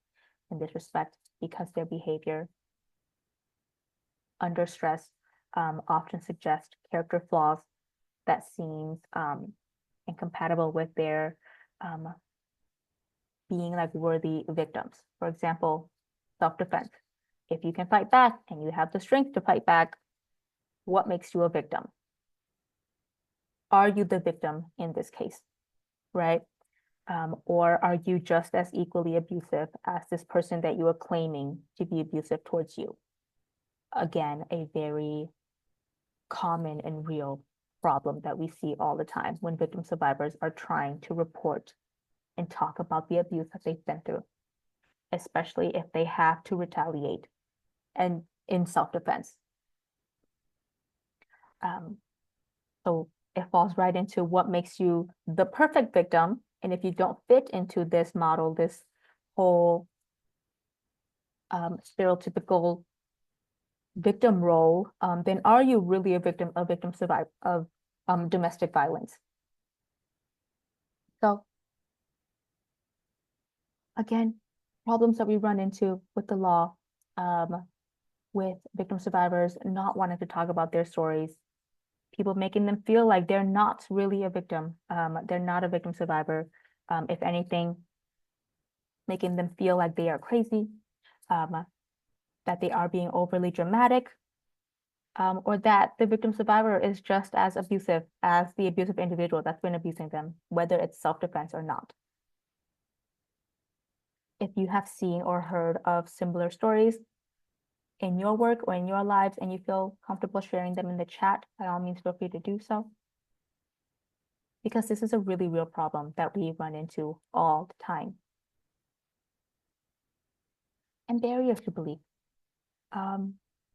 in this respect because their behavior under stress often suggests character flaws that seems incompatible with their being like worthy victims. For example, self-defense. If you can fight back and you have the strength to fight back, what makes you a victim? Are you the victim in this case, right? Or are you just as equally abusive as this person that you are claiming to be abusive towards you? Again, a very common and real problem that we see all the time when victim survivors are trying to report and talk about the abuse that they've been through, especially if they have to retaliate and in self-defense. So it falls right into what makes you the perfect victim. And if you don't fit into this model, this whole stereotypical victim role, then are you really a victim survivor of domestic violence? So again, problems that we run into with the law, with victim survivors not wanting to talk about their stories, people making them feel like they're not really a victim, they're not a victim survivor. If anything, making them feel like they are crazy, that they are being overly dramatic, or that the victim survivor is just as abusive as the abusive individual that's been abusing them, whether it's self-defense or not. If you have seen or heard of similar stories in your work or in your lives and you feel comfortable sharing them in the chat, by all means, feel free to do so. Because this is a really real problem that we run into all the time. And barriers to belief.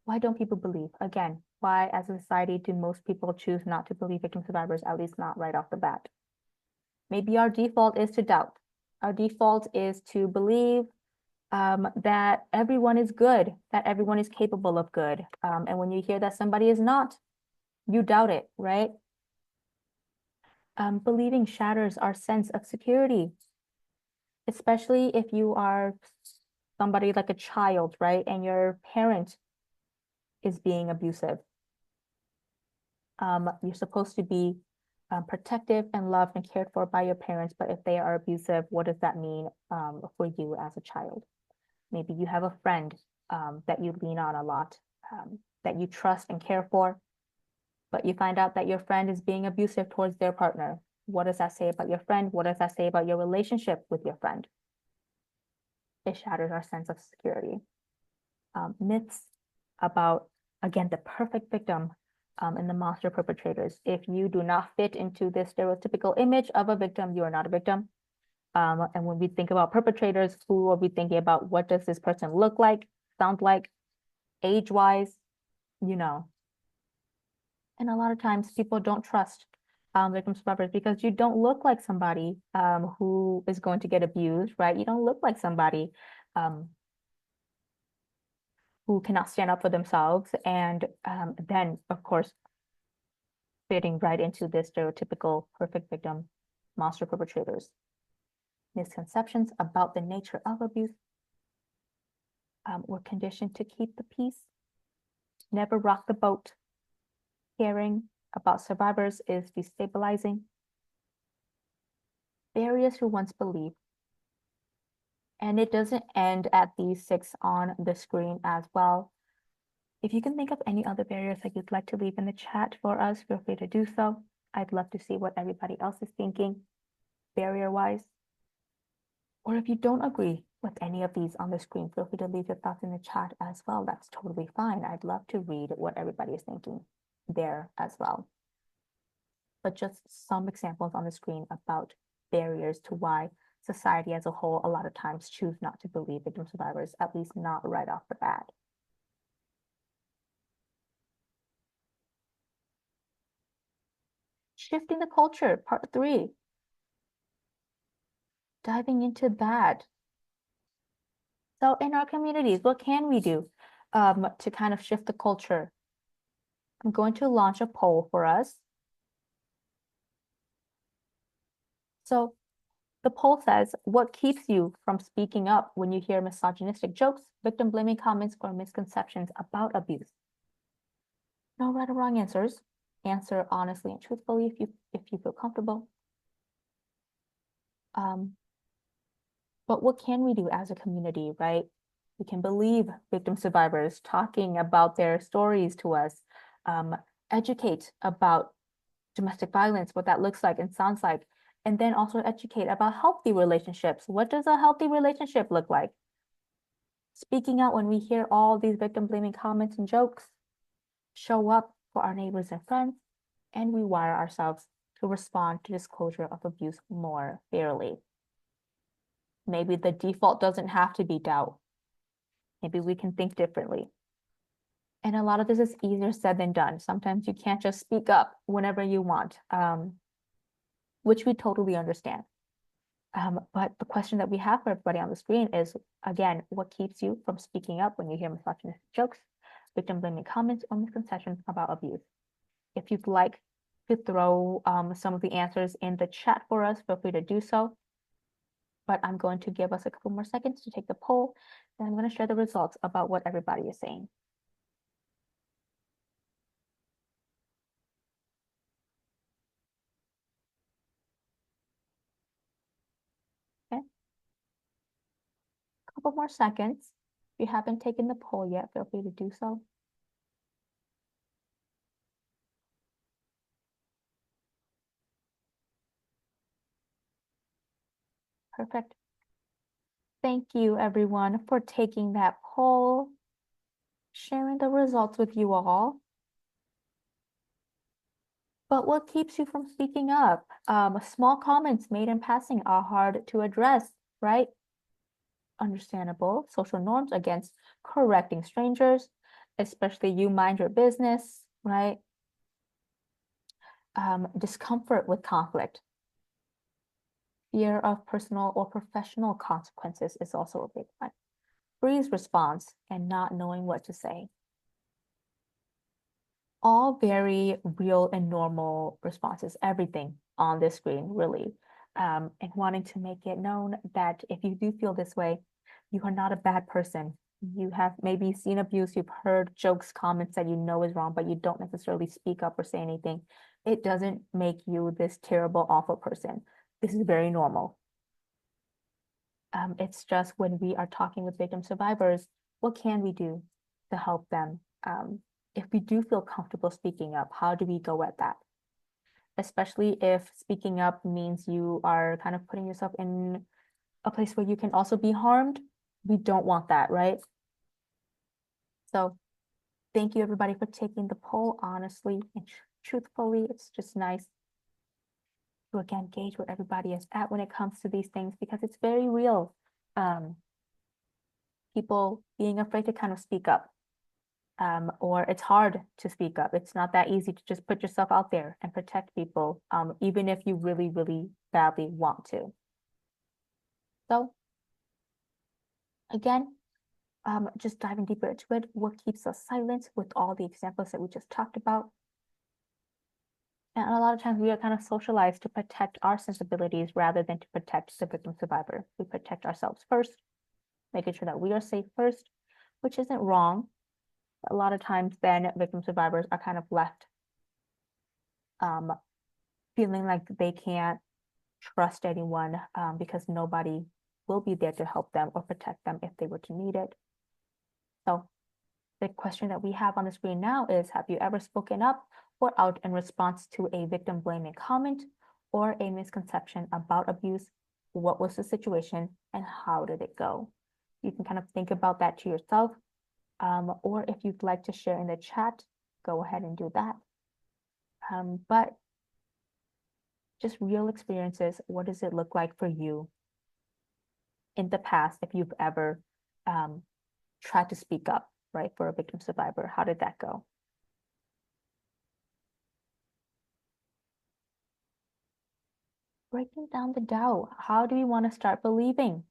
Why don't people believe? Again, Why, as a society, do most people choose not to believe victim survivors, at least not right off the bat? Maybe our default is to doubt. Our default is to believe that everyone is good, that everyone is capable of good. And when you hear that somebody is not, you doubt it, right? Believing shatters our sense of security, especially if you are somebody like a child, right? And your parent is being abusive. You're supposed to be protective and loved and cared for by your parents, but if they are abusive, what does that mean for you as a child? Maybe you have a friend that you lean on a lot, that you trust and care for, but you find out that your friend is being abusive towards their partner. What does that say about your friend? What does that say about your relationship with your friend? It shatters our sense of security. Myths about, again, the perfect victim and the monster perpetrators. If you do not fit into this stereotypical image of a victim, you are not a victim. And when we think about perpetrators, who are we thinking about? What does this person look like, sound like, age-wise, you know? And a lot of times people don't trust victim survivors because you don't look like somebody who is going to get abused, right? You don't look like somebody who cannot stand up for themselves. And then, of course, fitting right into this stereotypical perfect victim monster perpetrators. Misconceptions about the nature of abuse. We're conditioned to keep the peace, never rock the boat. Caring about survivors is destabilizing. Barriers who once believed. And it doesn't end at these 6 on the screen as well. If you can think of any other barriers that you'd like to leave in the chat for us, feel free to do so. I'd love to see what everybody else is thinking barrier-wise. Or if you don't agree with any of these on the screen, feel free to leave your thoughts in the chat as well. That's totally fine. I'd love to read what everybody is thinking there as well. But just some examples on the screen about barriers to why society as a whole a lot of times choose not to believe victim survivors, at least not right off the bat. Shifting the culture, part 3. Diving into that. So in our communities, what can we do to kind of shift the culture? I'm going to launch a poll for us. So the poll says, what keeps you from speaking up when you hear misogynistic jokes, victim blaming comments, or misconceptions about abuse? No right or wrong answers. Answer honestly and truthfully if you feel comfortable. But what can we do as a community, right? We can believe victim survivors talking about their stories to us, educate about domestic violence, what that looks like and sounds like, and then also educate about healthy relationships. What does a healthy relationship look like? Speaking out when we hear all these victim blaming comments and jokes, show up for our neighbors and friends, and we wire ourselves to respond to disclosure of abuse more fairly. Maybe the default doesn't have to be doubt. Maybe we can think differently. And a lot of this is easier said than done. Sometimes you can't just speak up whenever you want, which we totally understand. But the question that we have for everybody on the screen is, again, what keeps you from speaking up when you hear misogynistic jokes, victim blaming comments, or misconceptions about abuse? If you'd like to throw some of the answers in the chat for us, feel free to do so. But I'm going to give us a couple more seconds to take the poll, and I'm going to share the results about what everybody is saying. Okay. A couple more seconds. If you haven't taken the poll yet, feel free to do so. Perfect. Thank you, everyone, for taking that poll, sharing the results with you all. But what keeps you from speaking up? Small comments made in passing are hard to address, right? Understandable. Social norms against correcting strangers, especially you mind your business. right? Discomfort with conflict. Fear of personal or professional consequences is also a big one. Freeze response and not knowing what to say. All very real and normal responses, everything on this screen, really. And wanting to make it known that if you do feel this way, you are not a bad person. You have maybe seen abuse, you've heard jokes, comments that you know is wrong, but you don't necessarily speak up or say anything. It doesn't make you this terrible, awful person. This is very normal. It's just when we are talking with victim survivors, what can we do to help them? If we do feel comfortable speaking up, how do we go at that? Especially if speaking up means you are kind of putting yourself in a place where you can also be harmed. We don't want that, right? So thank you everybody for taking the poll honestly and truthfully. It's just nice to again gauge where everybody is at when it comes to these things because it's very real. People being afraid to kind of speak up. Or it's hard to speak up. It's not that easy to just put yourself out there and protect people, even if you really, really badly want to. So again, just diving deeper into it, what keeps us silent with all the examples that we just talked about? And a lot of times we are kind of socialized to protect our sensibilities rather than to protect the victim survivor. We protect ourselves first, making sure that we are safe first, which isn't wrong. A lot of times then victim survivors are kind of left feeling like they can't trust anyone because nobody will be there to help them or protect them if they were to need it. So the question that we have on the screen now is, have you ever spoken up or out in response to a victim blaming comment or a misconception about abuse? What was the situation and how did it go? You can kind of think about that to yourself, or if you'd like to share in the chat, go ahead and do that. But just real experiences, what does it look like for you in the past if you've ever tried to speak up, right, for a victim survivor? How did that go? Breaking down the doubt. How do we want to start believing?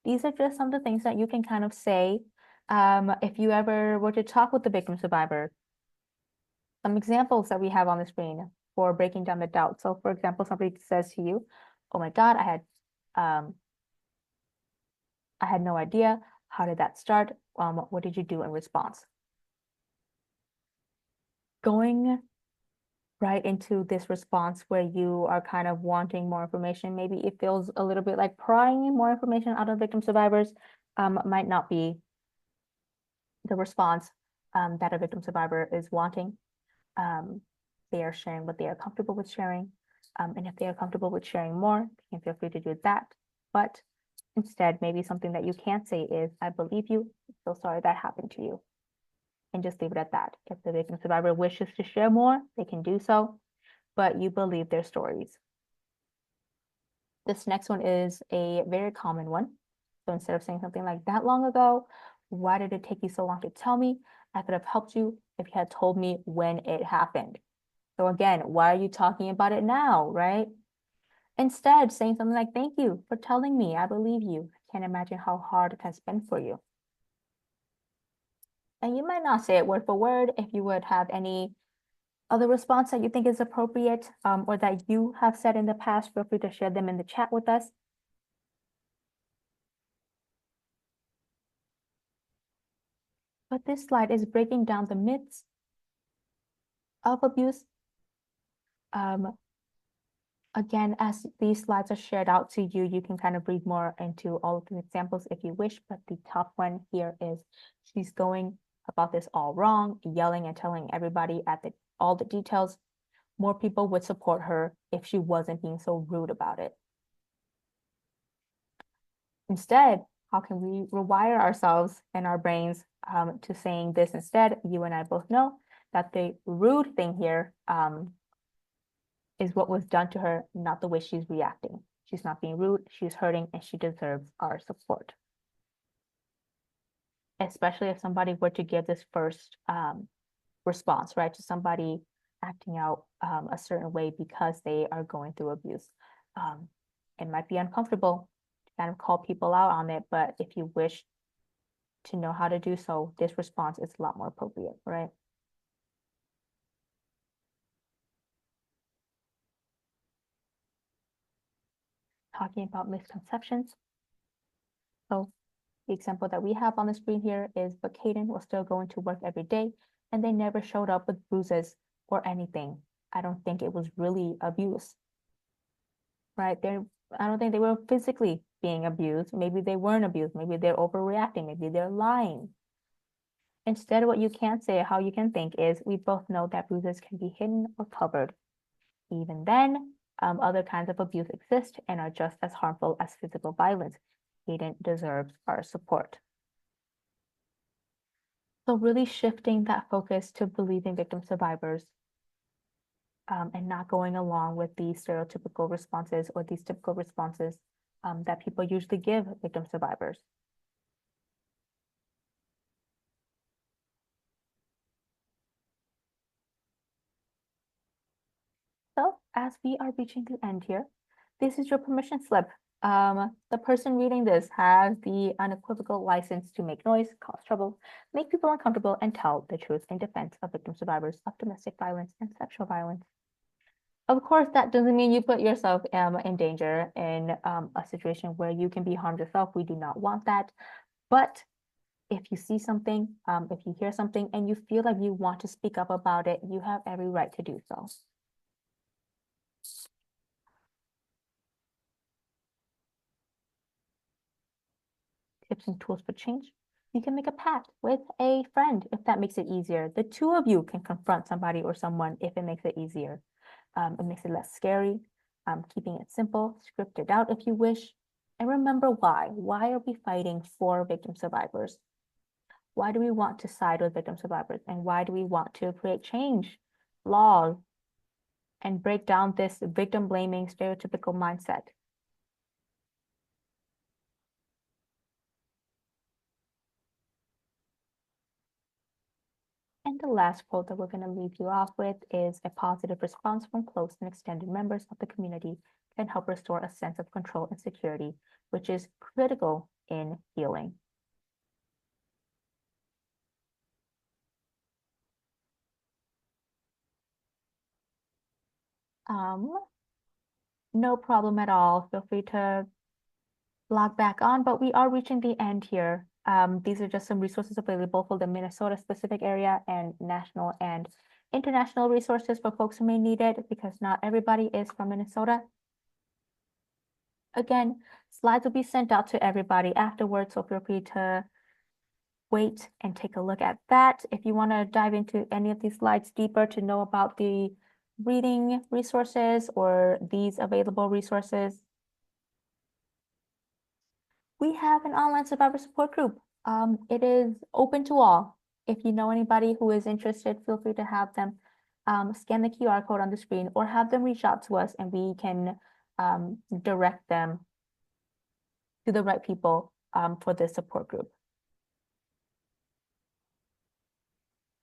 These are just some of the things that you can kind of say if you ever were to talk with the victim survivor. Some examples that we have on the screen for breaking down the doubt. So for example, somebody says to you, oh my God, I had no idea. How did that start? What did you do in response? Going right into this response where you are kind of wanting more information, maybe it feels a little bit like prying more information out of victim survivors, might not be the response that a victim survivor is wanting. They are sharing what they are comfortable with sharing. And if they are comfortable with sharing more, you can feel free to do that. But instead, maybe something that you can't say is, I believe you, I'm so sorry that happened to you. And just leave it at that. If the victim survivor wishes to share more, they can do so, but you believe their stories. This next one is a very common one. So instead of saying something like that long ago, why did it take you so long to tell me? I could have helped you if you had told me when it happened. So again, why are you talking about it now, right? Instead, saying something like, thank you for telling me, I believe you. I can't imagine how hard it has been for you. And you might not say it word for word. If you would have any other response that you think is appropriate or that you have said in the past, feel free to share them in the chat with us. But this slide is breaking down the myths of abuse. Again, as these slides are shared out to you, you can kind of read more into all of the examples if you wish, but the top one here is she's going about this all wrong, yelling and telling everybody at all the details. More people would support her if she wasn't being so rude about it. Instead, how can we rewire ourselves and our brains to saying this instead? You and I both know that the rude thing here is what was done to her, not the way she's reacting. She's not being rude, she's hurting, and she deserves our support. Especially if somebody were to give this first response, right, to somebody acting out a certain way because they are going through abuse. It might be uncomfortable to kind of call people out on it, but if you wish to know how to do so, this response is a lot more appropriate, right? Talking about misconceptions. So the example that we have on the screen here is, but Caden was still going to work every day and they never showed up with bruises or anything. I don't think it was really abuse, right? I don't think they were physically being abused. Maybe they weren't abused. Maybe they're overreacting. Maybe they're lying. Instead, what you can say, how you can think is, we both know that bruises can be hidden or covered. Even then, other kinds of abuse exist and are just as harmful as physical violence. Caden deserves our support. So really shifting that focus to believing victim survivors and not going along with these stereotypical responses or these typical responses that people usually give victim survivors. So as we are reaching the end here, this is your permission slip. The person reading this has the unequivocal license to make noise, cause trouble, make people uncomfortable, and tell the truth in defense of victim survivors of domestic violence and sexual violence. Of course, that doesn't mean you put yourself in danger in a situation where you can be harmed yourself. We do not want that. But if you see something, if you hear something, and you feel like you want to speak up about it, you have every right to do so. Tips and tools for change. You can make a pact with a friend if that makes it easier. The two of you can confront somebody or someone if it makes it easier. It makes it less scary. Keeping it simple, script it out if you wish. And remember why. Why are we fighting for victim survivors? Why do we want to side with victim survivors? And why do we want to create change, laws, and break down this victim blaming stereotypical mindset? And the last quote that we're going to leave you off with is, a positive response from close and extended members of the community can help restore a sense of control and security, which is critical in healing. No problem at all. Feel free to log back on, but we are reaching the end here. These are just some resources available for the Minnesota specific area and national and international resources for folks who may need it, because not everybody is from Minnesota. Again, slides will be sent out to everybody afterwards, so feel free to wait and take a look at that. If you want to dive into any of these slides deeper to know about the reading resources or these available resources, we have an online survivor support group. It is open to all. If you know anybody who is interested, feel free to have them scan the QR code on the screen or have them reach out to us and we can direct them to the right people for this support group.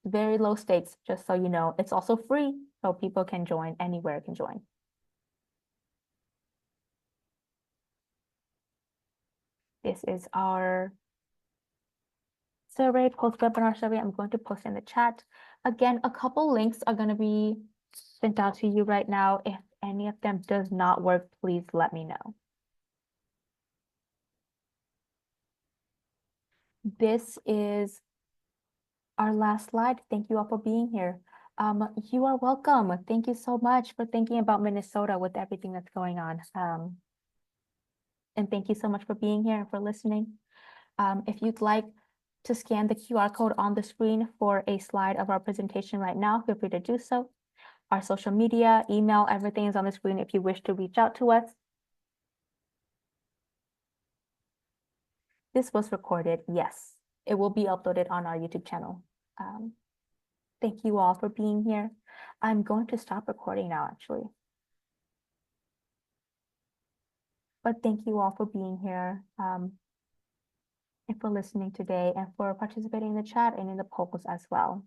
Very low stakes, just so you know. It's also free, so people can join, anywhere can join. This is our survey, post-webinar survey. I'm going to post in the chat. Again, a couple links are going to be sent out to you right now. If any of them does not work, please let me know. This is our last slide. Thank you all for being here. You are welcome. Thank you so much for thinking about Minnesota with everything that's going on. And thank you so much for being here and for listening. If you'd like to scan the QR code on the screen for a slide of our presentation right now, feel free to do so. Our social media, email, everything is on the screen if you wish to reach out to us. This was recorded, yes. It will be uploaded on our YouTube channel. Thank you all for being here. I'm going to stop recording now, actually. But thank you all for being here and for listening today and for participating in the chat and in the polls as well.